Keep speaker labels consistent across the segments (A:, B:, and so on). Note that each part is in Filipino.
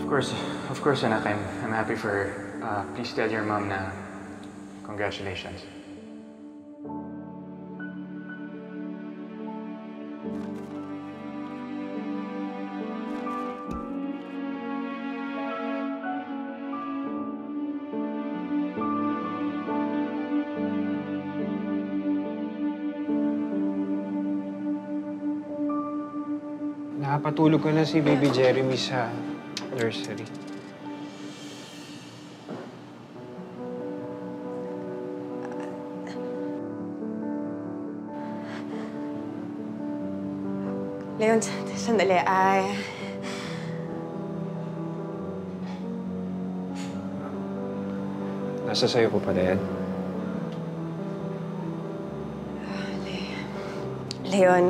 A: Of course, anak, I'm happy for her. Please tell your mom na congratulations.
B: Nakapatulog ko na si Baby Jeremy sa nursery.
C: Leon, sandali.
B: Nasa sayo ko pala yan.
C: Leon,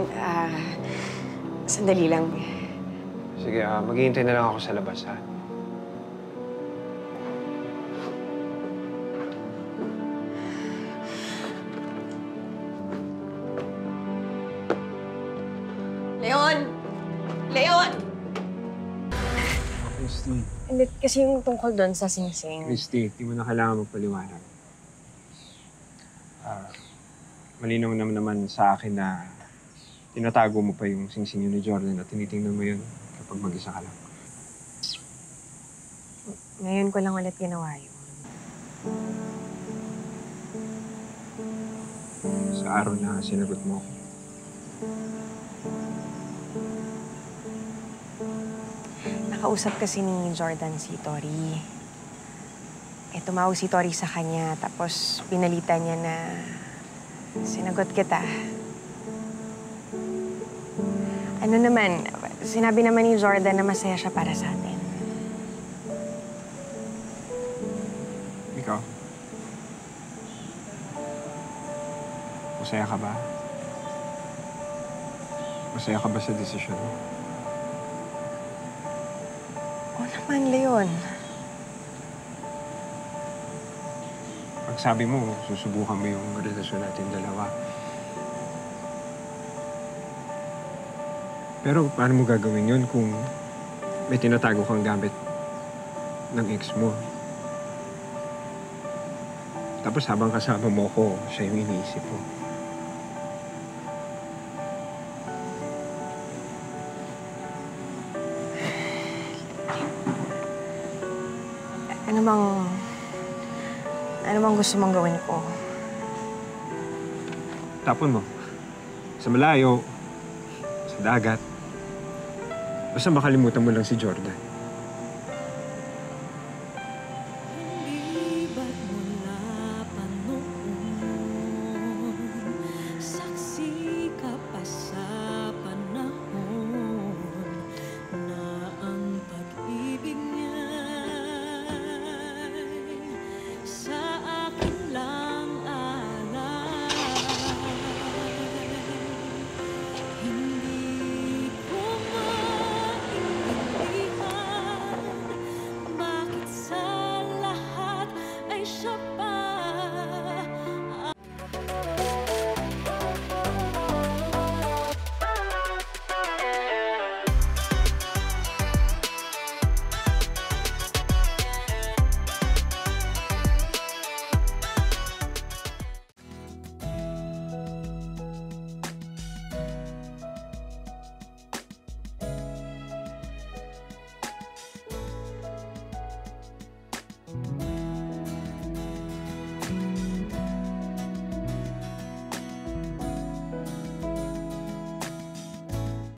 C: sandali lang.
B: Sige, maghihintay na lang ako sa labas, ha?
C: Leon! Leon!
B: Christy.
C: Hindi, kasi yung tungkol doon sa singsing.
B: Christy, di mo na kailangan magpaliwanag. Malinaw naman sa akin na tinatago mo pa yung singsing yun ni Jordan at tinitingnan mo yun kapag mag-isa ka lang.
C: Ngayon ko lang ulit ginawa yun.
B: Sa araw na sinagot mo ako.
C: Nakausap kasi ni Jordan si Tori. Tumawag si Tori sa kanya, tapos pinalitan niya na sinagot kita. Ano naman, sinabi naman ni Jordan na masaya siya para sa atin.
B: Ikaw? Masaya ka ba? Masaya ka ba sa desisyon mo?
C: Oo naman, Leon.
B: Pag sabi mo, susubukan mo yung relasyon natin dalawa. Pero paano mo gagawin yun kung may tinatago kang gamit ng ex mo? Tapos habang kasama mo ko, siya yung iniisip mo.
C: Ano bang gusto mong gawin ko?
B: Tapon mo. Sa malayo, sa dagat. Basta makalimutan mo lang si Jordan.